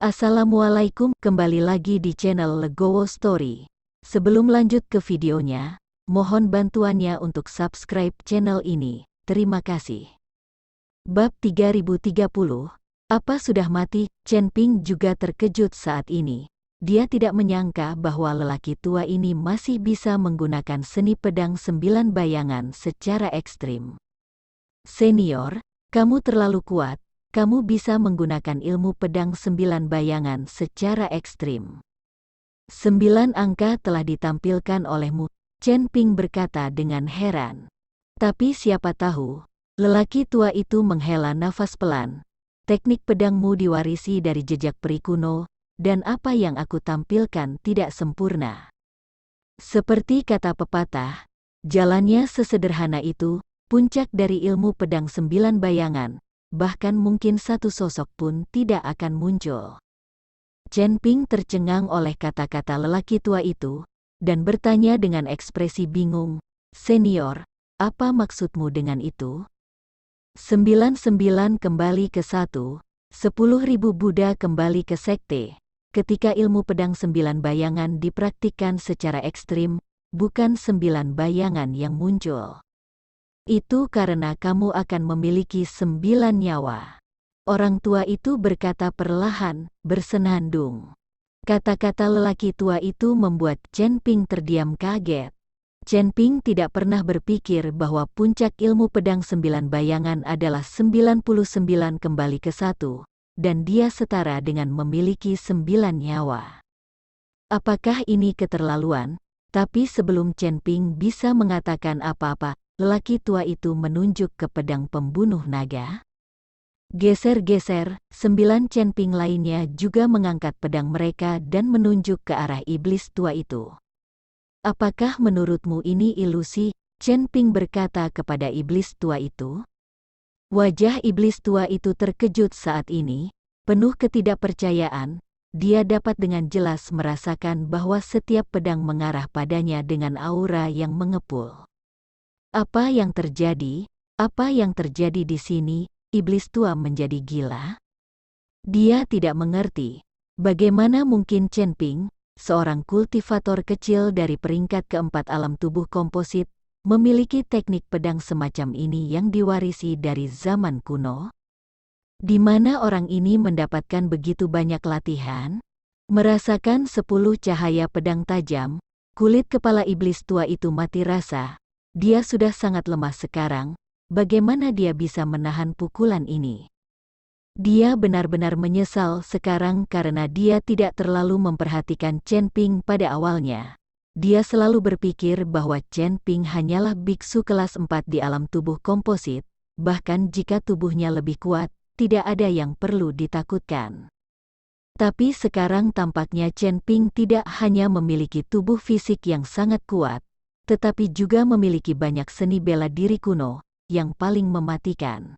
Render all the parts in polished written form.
Assalamualaikum, kembali lagi di channel Legowo Story. Sebelum lanjut ke videonya, mohon bantuannya untuk subscribe channel ini. Terima kasih. Bab 3030. Apa sudah mati? Chen Ping juga terkejut saat ini. Dia tidak menyangka bahwa lelaki tua ini masih bisa menggunakan seni pedang 9 bayangan secara ekstrim. Senior, kamu terlalu kuat. Kamu bisa menggunakan ilmu pedang 9 bayangan secara ekstrim. 9 angka telah ditampilkan olehmu, Chen Ping berkata dengan heran. Tapi siapa tahu, lelaki tua itu menghela nafas pelan. Teknik pedangmu diwarisi dari jejak peri kuno, dan apa yang aku tampilkan tidak sempurna. Seperti kata pepatah, jalannya sesederhana itu, puncak dari ilmu pedang 9 bayangan. Bahkan mungkin satu sosok pun tidak akan muncul. Chen Ping tercengang oleh kata-kata lelaki tua itu, dan bertanya dengan ekspresi bingung, "Senior, apa maksudmu dengan itu?" 99 kembali ke 1, 10.000 Buddha kembali ke sekte. Ketika ilmu pedang 9 bayangan dipraktikkan secara ekstrim, bukan 9 bayangan yang muncul. Itu karena kamu akan memiliki 9 nyawa. Orang tua itu berkata perlahan, bersenandung. Kata-kata lelaki tua itu membuat Chen Ping terdiam kaget. Chen Ping tidak pernah berpikir bahwa puncak ilmu pedang 9 bayangan adalah 99 kembali ke 1, dan dia setara dengan memiliki 9 nyawa. Apakah ini keterlaluan? Tapi sebelum Chen Ping bisa mengatakan apa-apa, lelaki tua itu menunjuk ke pedang pembunuh naga. Geser-geser, 9 Chen Ping lainnya juga mengangkat pedang mereka dan menunjuk ke arah iblis tua itu. Apakah menurutmu ini ilusi? Chen Ping berkata kepada iblis tua itu. Wajah iblis tua itu terkejut saat ini, penuh ketidakpercayaan. Dia dapat dengan jelas merasakan bahwa setiap pedang mengarah padanya dengan aura yang mengepul. Apa yang terjadi? Apa yang terjadi di sini? Iblis tua menjadi gila. Dia tidak mengerti. Bagaimana mungkin Chen Ping, seorang kultivator kecil dari peringkat keempat alam tubuh komposit, memiliki teknik pedang semacam ini yang diwarisi dari zaman kuno? Di mana orang ini mendapatkan begitu banyak latihan? Merasakan 10 cahaya pedang tajam, kulit kepala iblis tua itu mati rasa. Dia sudah sangat lemah sekarang, bagaimana dia bisa menahan pukulan ini? Dia benar-benar menyesal sekarang karena dia tidak terlalu memperhatikan Chen Ping pada awalnya. Dia selalu berpikir bahwa Chen Ping hanyalah biksu kelas 4 di alam tubuh komposit, bahkan jika tubuhnya lebih kuat, tidak ada yang perlu ditakutkan. Tapi sekarang tampaknya Chen Ping tidak hanya memiliki tubuh fisik yang sangat kuat, tetapi juga memiliki banyak seni bela diri kuno, yang paling mematikan.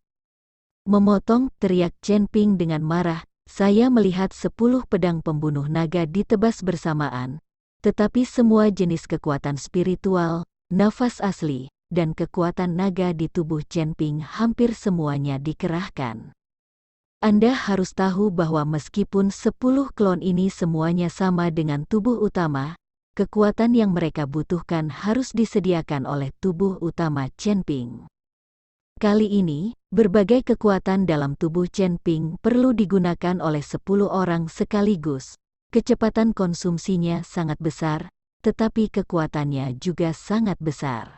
Memotong, teriak Chen Ping dengan marah, saya melihat 10 pedang pembunuh naga ditebas bersamaan, tetapi semua jenis kekuatan spiritual, nafas asli, dan kekuatan naga di tubuh Chen Ping hampir semuanya dikerahkan. Anda harus tahu bahwa meskipun 10 klon ini semuanya sama dengan tubuh utama, kekuatan yang mereka butuhkan harus disediakan oleh tubuh utama Chen Ping. Kali ini, berbagai kekuatan dalam tubuh Chen Ping perlu digunakan oleh 10 orang sekaligus. Kecepatan konsumsinya sangat besar, tetapi kekuatannya juga sangat besar.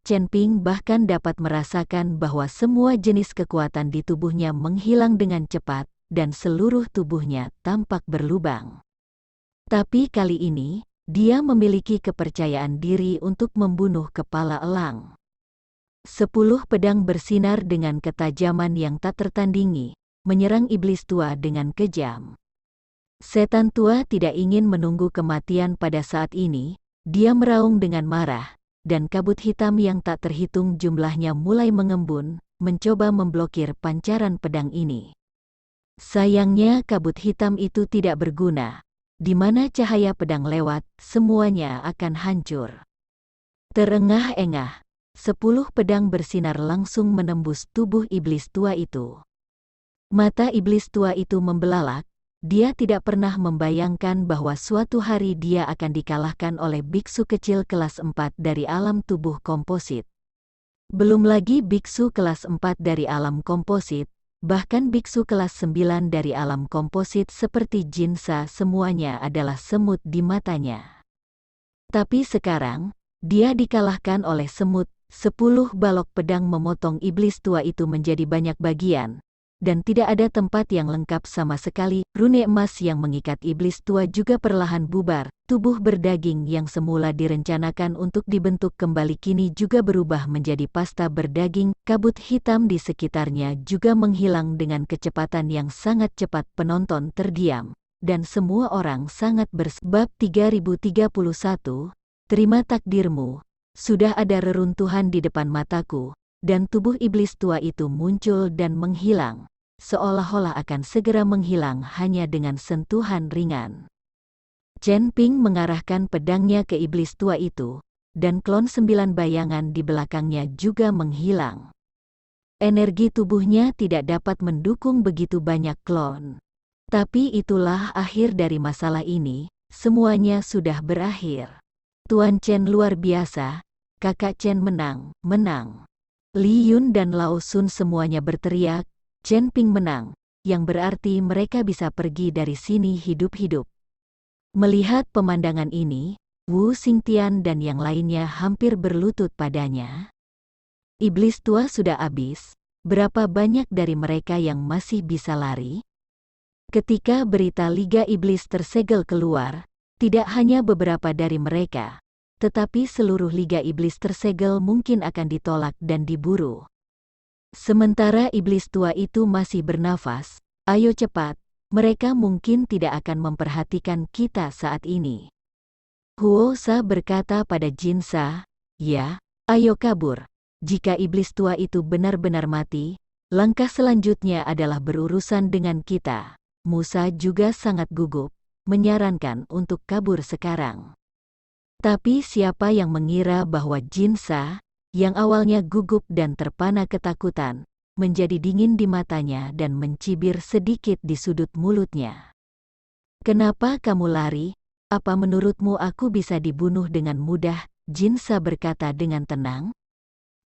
Chen Ping bahkan dapat merasakan bahwa semua jenis kekuatan di tubuhnya menghilang dengan cepat, dan seluruh tubuhnya tampak berlubang. Tapi kali ini, dia memiliki kepercayaan diri untuk membunuh kepala elang. 10 pedang bersinar dengan ketajaman yang tak tertandingi, menyerang iblis tua dengan kejam. Setan tua tidak ingin menunggu kematian pada saat ini, dia meraung dengan marah, dan kabut hitam yang tak terhitung jumlahnya mulai mengembun, mencoba memblokir pancaran pedang ini. Sayangnya kabut hitam itu tidak berguna. Di mana cahaya pedang lewat, semuanya akan hancur. Terengah-engah, 10 pedang bersinar langsung menembus tubuh iblis tua itu. Mata iblis tua itu membelalak. Dia tidak pernah membayangkan bahwa suatu hari dia akan dikalahkan oleh biksu kecil kelas 4 dari alam tubuh komposit. Belum lagi biksu kelas 4 dari alam komposit, bahkan biksu kelas 9 dari alam komposit seperti Jinsa, semuanya adalah semut di matanya. Tapi sekarang, dia dikalahkan oleh semut. 10 balok pedang memotong iblis tua itu menjadi banyak bagian. Dan tidak ada tempat yang lengkap sama sekali. Rune emas yang mengikat iblis tua juga perlahan bubar. Tubuh berdaging yang semula direncanakan untuk dibentuk kembali kini juga berubah menjadi pasta berdaging. Kabut hitam di sekitarnya juga menghilang dengan kecepatan yang sangat cepat. Penonton terdiam, dan semua orang sangat bersebab. 3031. Terima takdirmu. Sudah ada reruntuhan di depan mataku, dan tubuh iblis tua itu muncul dan menghilang, seolah-olah akan segera menghilang hanya dengan sentuhan ringan. Chen Ping mengarahkan pedangnya ke iblis tua itu, dan klon 9 bayangan di belakangnya juga menghilang. Energi tubuhnya tidak dapat mendukung begitu banyak klon. Tapi itulah akhir dari masalah ini, semuanya sudah berakhir. Tuan Chen luar biasa, kakak Chen menang, menang. Li Yun dan Lao Sun semuanya berteriak, Chen Ping menang, yang berarti mereka bisa pergi dari sini hidup-hidup. Melihat pemandangan ini, Wu Xingtian dan yang lainnya hampir berlutut padanya. Iblis tua sudah habis, berapa banyak dari mereka yang masih bisa lari? Ketika berita Liga Iblis tersegel keluar, tidak hanya beberapa dari mereka, tetapi seluruh Liga Iblis tersegel mungkin akan ditolak dan diburu. Sementara iblis tua itu masih bernafas, ayo cepat, mereka mungkin tidak akan memperhatikan kita saat ini. Huo Sa berkata pada Jinsa, ya, ayo kabur. Jika iblis tua itu benar-benar mati, langkah selanjutnya adalah berurusan dengan kita. Musa juga sangat gugup, menyarankan untuk kabur sekarang. Tapi siapa yang mengira bahwa Jinsa, yang awalnya gugup dan terpana ketakutan, menjadi dingin di matanya dan mencibir sedikit di sudut mulutnya. Kenapa kamu lari? Apa menurutmu aku bisa dibunuh dengan mudah? Jinsa berkata dengan tenang.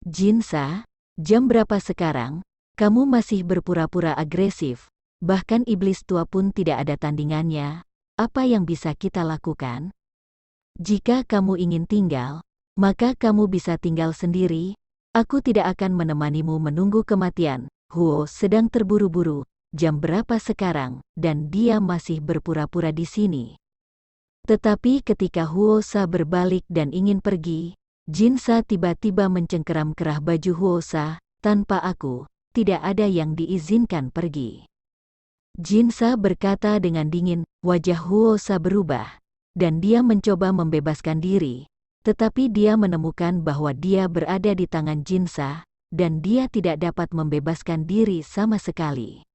Jinsa, jam berapa sekarang? Kamu masih berpura-pura agresif. Bahkan iblis tua pun tidak ada tandingannya. Apa yang bisa kita lakukan? Jika kamu ingin tinggal, maka kamu bisa tinggal sendiri. Aku tidak akan menemanimu menunggu kematian. Huo sedang terburu-buru. Jam berapa sekarang? Dan dia masih berpura-pura di sini. Tetapi ketika Huo Sa berbalik dan ingin pergi, Jinsa tiba-tiba mencengkeram kerah baju Huo Sa. Tanpa aku, tidak ada yang diizinkan pergi. Jinsa berkata dengan dingin. Wajah Huo Sa berubah, dan dia mencoba membebaskan diri, tetapi dia menemukan bahwa dia berada di tangan Jinsa, dan dia tidak dapat membebaskan diri sama sekali.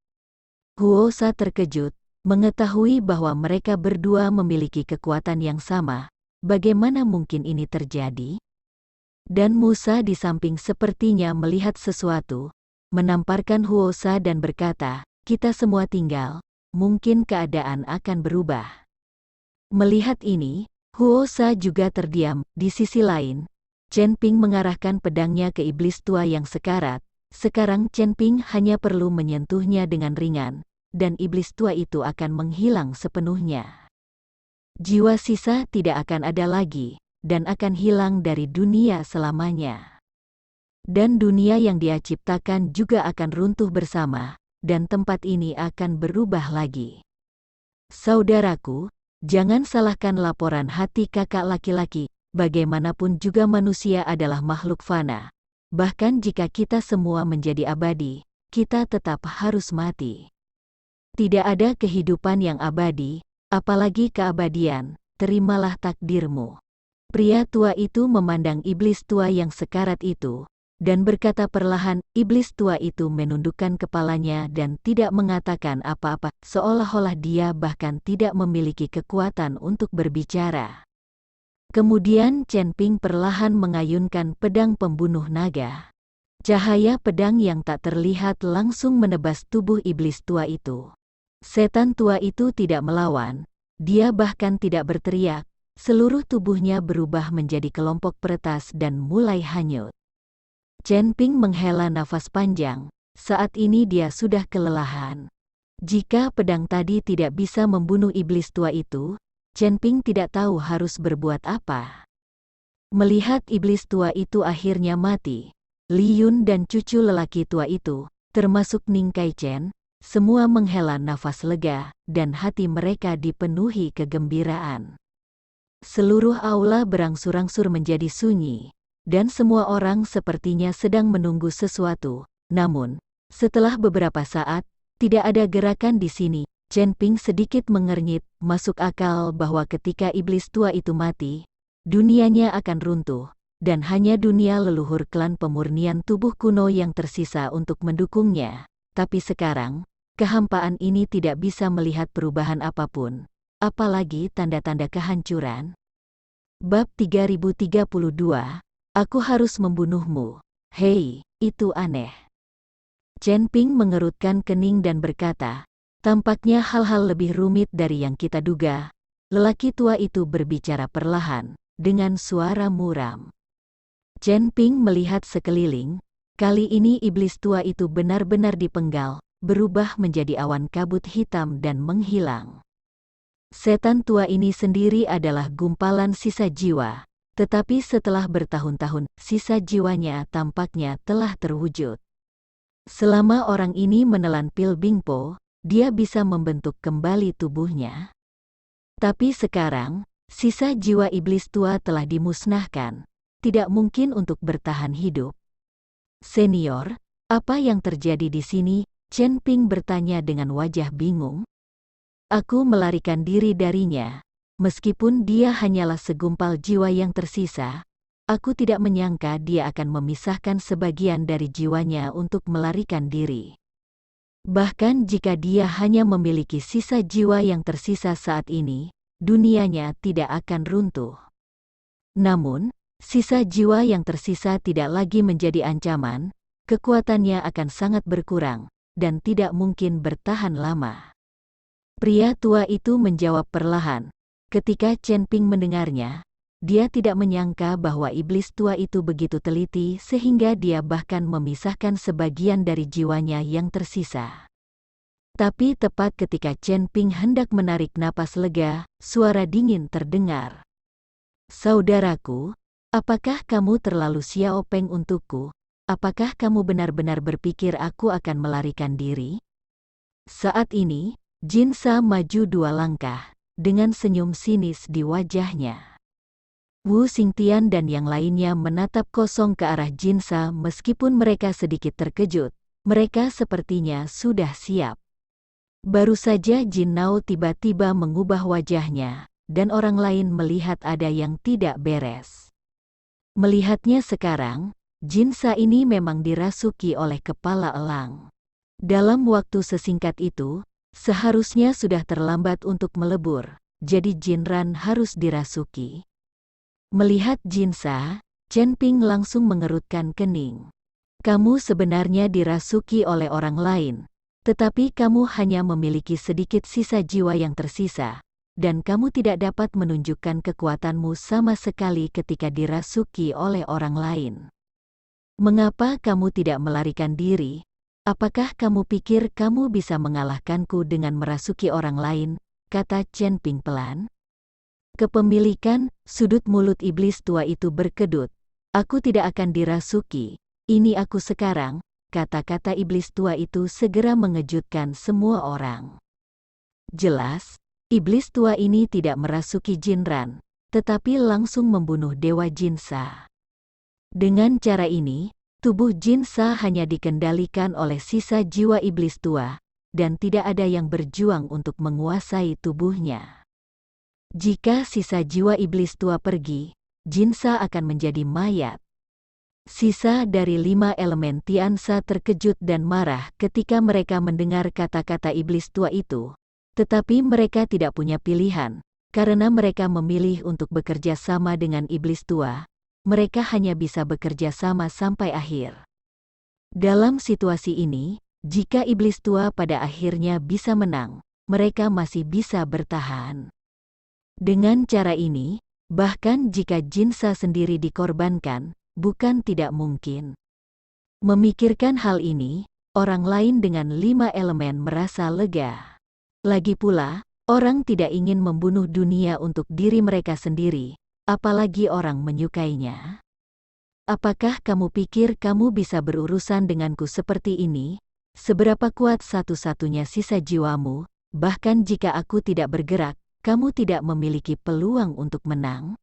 Huo Sa terkejut, mengetahui bahwa mereka berdua memiliki kekuatan yang sama. Bagaimana mungkin ini terjadi? Dan Musa di samping sepertinya melihat sesuatu, menamparkan Huo Sa dan berkata, kita semua tinggal, mungkin keadaan akan berubah. Melihat ini, Huo Sa juga terdiam. Di sisi lain, Chen Ping mengarahkan pedangnya ke iblis tua yang sekarat. Sekarang Chen Ping hanya perlu menyentuhnya dengan ringan, dan iblis tua itu akan menghilang sepenuhnya. Jiwa sisa tidak akan ada lagi, dan akan hilang dari dunia selamanya. Dan dunia yang dia ciptakan juga akan runtuh bersama, dan tempat ini akan berubah lagi. Saudaraku, jangan salahkan laporan hati kakak laki-laki. Bagaimanapun juga manusia adalah makhluk fana. Bahkan jika kita semua menjadi abadi, kita tetap harus mati. Tidak ada kehidupan yang abadi, apalagi keabadian. Terimalah takdirmu. Pria tua itu memandang iblis tua yang sekarat itu, dan berkata perlahan. Iblis tua itu menundukkan kepalanya dan tidak mengatakan apa-apa, seolah-olah dia bahkan tidak memiliki kekuatan untuk berbicara. Kemudian Chen Ping perlahan mengayunkan pedang pembunuh naga. Cahaya pedang yang tak terlihat langsung menebas tubuh iblis tua itu. Setan tua itu tidak melawan, dia bahkan tidak berteriak, seluruh tubuhnya berubah menjadi kelompok peretas dan mulai hanyut. Chen Ping menghela nafas panjang, saat ini dia sudah kelelahan. Jika pedang tadi tidak bisa membunuh iblis tua itu, Chen Ping tidak tahu harus berbuat apa. Melihat iblis tua itu akhirnya mati, Li Yun dan cucu lelaki tua itu, termasuk Ning Kai Chen, semua menghela nafas lega, dan hati mereka dipenuhi kegembiraan. Seluruh aula berangsur-angsur menjadi sunyi, dan semua orang sepertinya sedang menunggu sesuatu. Namun, setelah beberapa saat, tidak ada gerakan di sini. Chen Ping sedikit mengernyit, masuk akal bahwa ketika iblis tua itu mati, dunianya akan runtuh, dan hanya dunia leluhur klan pemurnian tubuh kuno yang tersisa untuk mendukungnya. Tapi sekarang, kehampaan ini tidak bisa melihat perubahan apapun, apalagi tanda-tanda kehancuran. Bab 3032, Aku harus membunuhmu. Hei, itu aneh. Chen Ping mengerutkan kening dan berkata, tampaknya hal-hal lebih rumit dari yang kita duga. Lelaki tua itu berbicara perlahan, dengan suara muram. Chen Ping melihat sekeliling, kali ini iblis tua itu benar-benar dipenggal, berubah menjadi awan kabut hitam dan menghilang. Setan tua ini sendiri adalah gumpalan sisa jiwa, tetapi setelah bertahun-tahun, sisa jiwanya tampaknya telah terwujud. Selama orang ini menelan pil Bingpo, dia bisa membentuk kembali tubuhnya. Tapi sekarang, sisa jiwa iblis tua telah dimusnahkan, tidak mungkin untuk bertahan hidup. Senior, apa yang terjadi di sini? Chen Ping bertanya dengan wajah bingung. Aku melarikan diri darinya. Meskipun dia hanyalah segumpal jiwa yang tersisa, aku tidak menyangka dia akan memisahkan sebagian dari jiwanya untuk melarikan diri. Bahkan jika dia hanya memiliki sisa jiwa yang tersisa saat ini, dunianya tidak akan runtuh. Namun, sisa jiwa yang tersisa tidak lagi menjadi ancaman, kekuatannya akan sangat berkurang, dan tidak mungkin bertahan lama. Pria tua itu menjawab perlahan. Ketika Chen Ping mendengarnya, dia tidak menyangka bahwa iblis tua itu begitu teliti sehingga dia bahkan memisahkan sebagian dari jiwanya yang tersisa. Tapi tepat ketika Chen Ping hendak menarik napas lega, suara dingin terdengar. Saudaraku, apakah kamu terlalu Xiao Peng untukku? Apakah kamu benar-benar berpikir aku akan melarikan diri? Saat ini, Jin Sa maju 2 langkah, dengan senyum sinis di wajahnya. Wu Xingtian dan yang lainnya menatap kosong ke arah Jin Sa meskipun mereka sedikit terkejut, mereka sepertinya sudah siap. Baru saja Jin Nao tiba-tiba mengubah wajahnya, dan orang lain melihat ada yang tidak beres. Melihatnya sekarang, Jin Sa ini memang dirasuki oleh kepala elang. Dalam waktu sesingkat itu, seharusnya sudah terlambat untuk melebur, jadi Jin Ran harus dirasuki. Melihat Jin Sa, Chen Ping langsung mengerutkan kening. Kamu sebenarnya dirasuki oleh orang lain, tetapi kamu hanya memiliki sedikit sisa jiwa yang tersisa, dan kamu tidak dapat menunjukkan kekuatanmu sama sekali ketika dirasuki oleh orang lain. Mengapa kamu tidak melarikan diri? Apakah kamu pikir kamu bisa mengalahkanku dengan merasuki orang lain? Kata Chen Ping pelan. Kepemilikan, sudut mulut iblis tua itu berkedut. Aku tidak akan dirasuki, ini aku sekarang, kata-kata iblis tua itu segera mengejutkan semua orang. Jelas, iblis tua ini tidak merasuki Jin Ran, tetapi langsung membunuh Dewa Jin Sa. Dengan cara ini, tubuh Jin Sa hanya dikendalikan oleh sisa jiwa iblis tua, dan tidak ada yang berjuang untuk menguasai tubuhnya. Jika sisa jiwa iblis tua pergi, Jin Sa akan menjadi mayat. Sisa dari 5 elemen Tian Sa terkejut dan marah ketika mereka mendengar kata-kata iblis tua itu. Tetapi mereka tidak punya pilihan, karena mereka memilih untuk bekerja sama dengan iblis tua. Mereka hanya bisa bekerja sama sampai akhir. Dalam situasi ini, jika iblis tua pada akhirnya bisa menang, mereka masih bisa bertahan. Dengan cara ini, bahkan jika Jinsa sendiri dikorbankan, bukan tidak mungkin. Memikirkan hal ini, orang lain dengan 5 elemen merasa lega. Lagi pula, orang tidak ingin membunuh dunia untuk diri mereka sendiri, apalagi orang menyukainya. Apakah kamu pikir kamu bisa berurusan denganku seperti ini? Seberapa kuat satu-satunya sisa jiwamu, bahkan jika aku tidak bergerak, kamu tidak memiliki peluang untuk menang?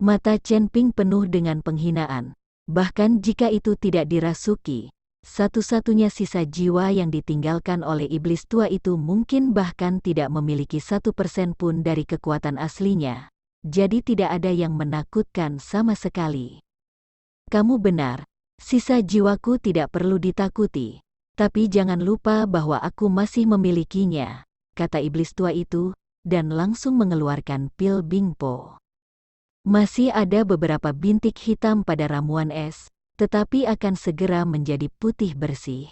Mata Chen Ping penuh dengan penghinaan. Bahkan jika itu tidak dirasuki, satu-satunya sisa jiwa yang ditinggalkan oleh iblis tua itu mungkin bahkan tidak memiliki 1% pun dari kekuatan aslinya. Jadi tidak ada yang menakutkan sama sekali. Kamu benar, sisa jiwaku tidak perlu ditakuti. Tapi jangan lupa bahwa aku masih memilikinya, kata iblis tua itu, dan langsung mengeluarkan pil Bingpo. Masih ada beberapa bintik hitam pada ramuan es, tetapi akan segera menjadi putih bersih.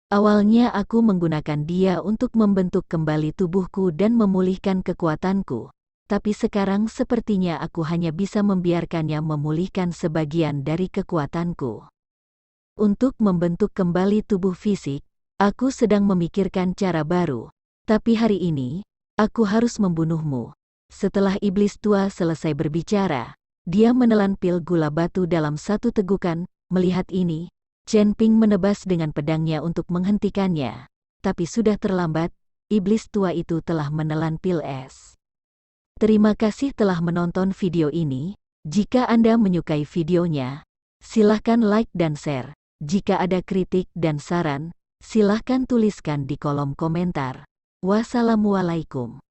Awalnya aku menggunakan dia untuk membentuk kembali tubuhku dan memulihkan kekuatanku, tapi sekarang sepertinya aku hanya bisa membiarkannya memulihkan sebagian dari kekuatanku. Untuk membentuk kembali tubuh fisik, aku sedang memikirkan cara baru, tapi hari ini, aku harus membunuhmu. Setelah iblis tua selesai berbicara, dia menelan pil gula batu dalam satu tegukan. Melihat ini, Chen Ping menebas dengan pedangnya untuk menghentikannya. Tapi sudah terlambat, iblis tua itu telah menelan pil es. Terima kasih telah menonton video ini. Jika Anda menyukai videonya, silahkan like dan share. Jika ada kritik dan saran, silahkan tuliskan di kolom komentar. Wassalamualaikum.